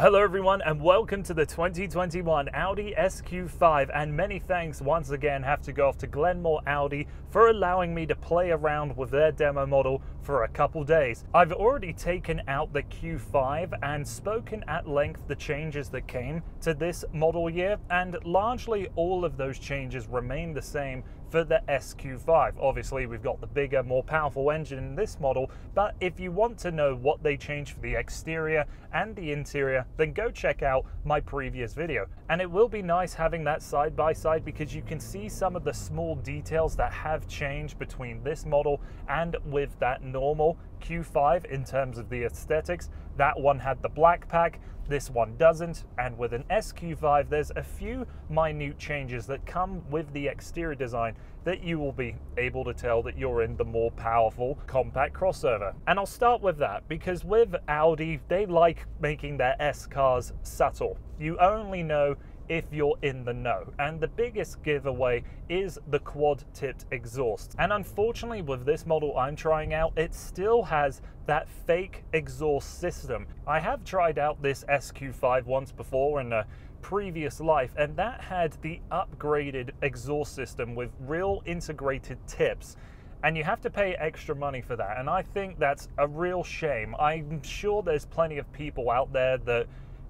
Hello everyone and welcome to the 2021 Audi SQ5, and many thanks once again have to go off to Glenmore Audi for allowing me to play around with their demo model for a couple days. I've already taken out the Q5 and spoken at length the changes that came to this model year, and largely all of those changes remain the same for the SQ5. Obviously we've got the bigger, more powerful engine in this model, but if you want to know what they changed for the exterior and the interior, then go check out my previous video. And it will be nice having that side by side because you can see some of the small details that have changed between this model and with that normal Q5 in terms of the aesthetics. That one had the black pack, this one doesn't, and with an SQ5 there's a few minute changes that come with the exterior design that you will be able to tell that you're in the more powerful compact crossover. And I'll start with that because with Audi, they like making their S cars subtle. You only know if you're in the know, and the biggest giveaway is the quad-tipped exhaust. And unfortunately with this model I'm trying out, it still has that fake exhaust system. I have tried out this SQ5 once before in a previous life, and that had the upgraded exhaust system with real integrated tips, and you have to pay extra money for that, and I think that's a real shame. I'm sure there's plenty of people out there that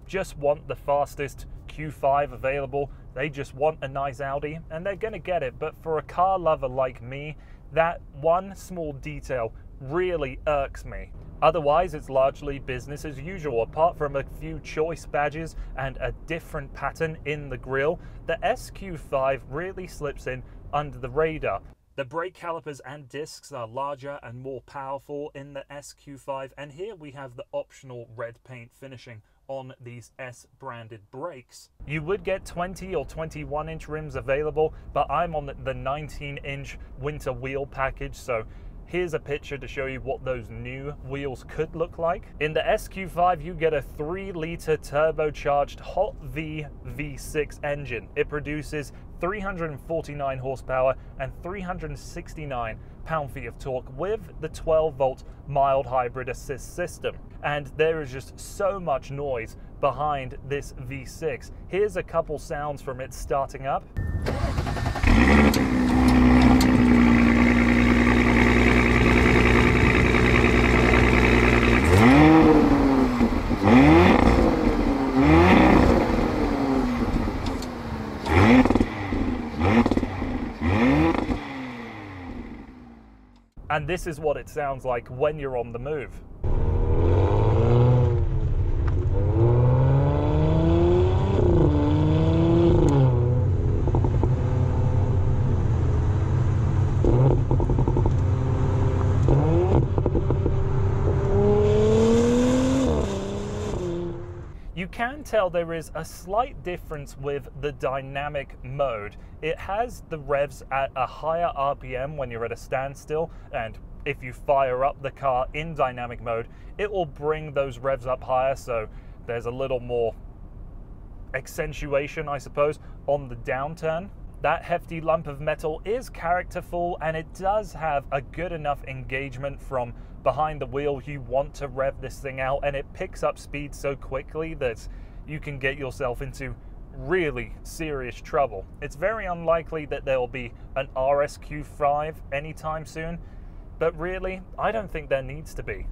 just want the fastest Q5 available. They just want a nice Audi and they're gonna get it, but for a car lover like me, that one small detail really irks me. Otherwise, it's largely business as usual. Apart from a few choice badges and a different pattern in the grille, the SQ5 really slips in under the radar. The brake calipers and discs are larger and more powerful in the SQ5, and here we have the optional red paint finishing on these S-branded brakes. You would get 20 or 21-inch rims available, but I'm on the 19-inch winter wheel package, so here's a picture to show you what those new wheels could look like. In the SQ5, you get a 3-liter turbocharged Hot V V6 engine. It produces 349 horsepower and 369 pound-feet of torque with the 12-volt mild hybrid assist system. And there is just so much noise behind this V6. Here's a couple sounds from it starting up. And this is what it sounds like when you're on the move. You can tell there is a slight difference with the dynamic mode. It has the revs at a higher RPM when you're at a standstill, and if you fire up the car in dynamic mode, it will bring those revs up higher, so there's a little more accentuation, I suppose, on the downturn. That hefty lump of metal is characterful, and it does have a good enough engagement from behind the wheel. You want to rev this thing out, and it picks up speed so quickly that you can get yourself into really serious trouble. It's very unlikely that there will be an RSQ5 anytime soon, but really, I don't think there needs to be.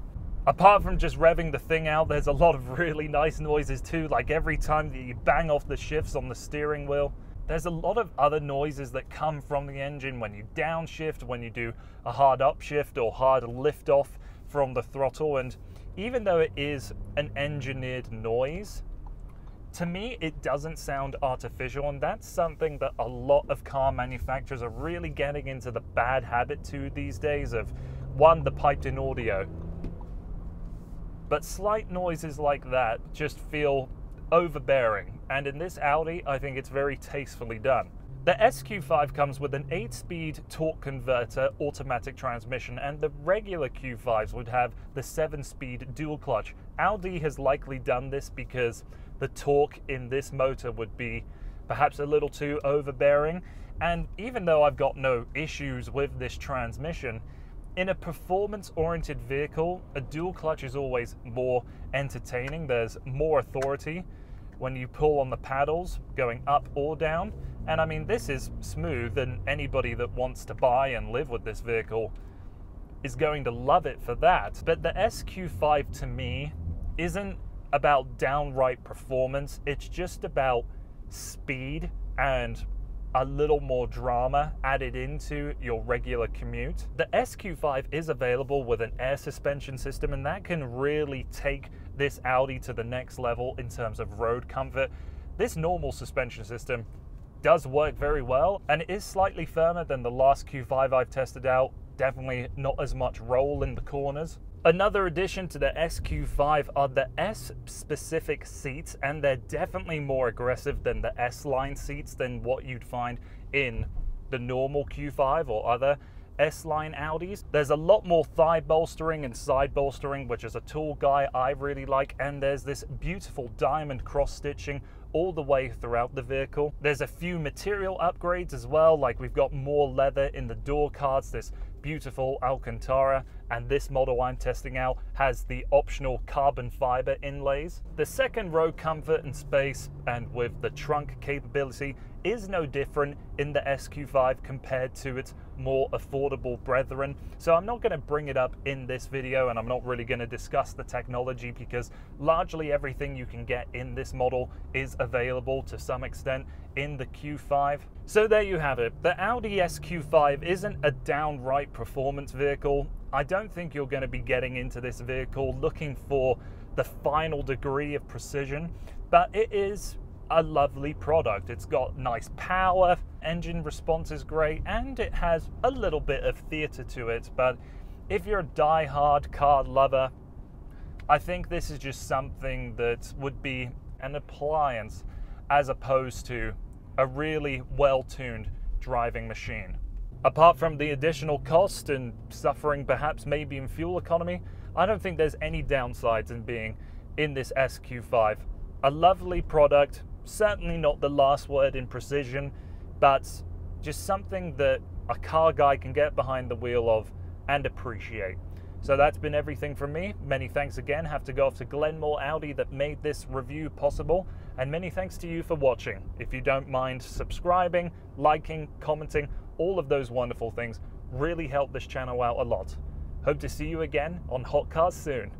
Apart from just revving the thing out, there's a lot of really nice noises too, like every time that you bang off the shifts on the steering wheel. There's a lot of other noises that come from the engine when you downshift, when you do a hard upshift or hard lift off from the throttle, and even though it is an engineered noise, to me it doesn't sound artificial, and that's something that a lot of car manufacturers are really getting into the bad habit to these days of, one, the piped in audio. But slight noises like that just feel overbearing, and in this Audi I think it's very tastefully done. The SQ5 comes with an 8-speed torque converter automatic transmission, and the regular Q5s would have the 7-speed dual clutch. Audi has likely done this because the torque in this motor would be perhaps a little too overbearing, and even though I've got no issues with this transmission, In a performance-oriented vehicle, a dual clutch is always more entertaining. There's more authority when you pull on the paddles going up or down. And I mean, this is smooth, and anybody that wants to buy and live with this vehicle is going to love it for that. But the SQ5 to me isn't about downright performance. It's just about speed and a little more drama added into your regular commute. The SQ5 is available with an air suspension system, and that can really take this Audi to the next level in terms of road comfort. This normal suspension system does work very well, and it is slightly firmer than the last Q5 I've tested out. Definitely not as much roll in the corners. Another addition to the SQ5 are the S-specific seats, and they're definitely more aggressive than the S-line seats than what you'd find in the normal Q5 or other S-line Audis. There's a lot more thigh bolstering and side bolstering, which is a tool guy I really like, and there's this beautiful diamond cross-stitching all the way throughout the vehicle. There's a few material upgrades as well, like we've got more leather in the door cards, this beautiful Alcantara, and this model I'm testing out has the optional carbon fiber inlays. The second row comfort and space, and with the trunk capability, is no different in the SQ5 compared to its more affordable brethren. So I'm not going to bring it up in this video, and I'm not really going to discuss the technology because largely everything you can get in this model is available to some extent in the Q5. So there you have it. The Audi SQ5 isn't a downright performance vehicle. I don't think you're going to be getting into this vehicle looking for the final degree of precision, but it is a lovely product. It's got nice power, engine response is great, and it has a little bit of theater to it. But if you're a die-hard car lover, I think this is just something that would be an appliance as opposed to a really well-tuned driving machine. Apart from the additional cost and suffering perhaps maybe in fuel economy, I don't think there's any downsides in being in this SQ5. A lovely product, certainly not the last word in precision, but just something that a car guy can get behind the wheel of and appreciate. So that's been everything from me. Many thanks again have to go off to Glenmore Audi that made this review possible, and many thanks to you for watching. If you don't mind subscribing, liking, commenting, all of those wonderful things really help this channel out a lot. Hope to see you again on HotCars soon.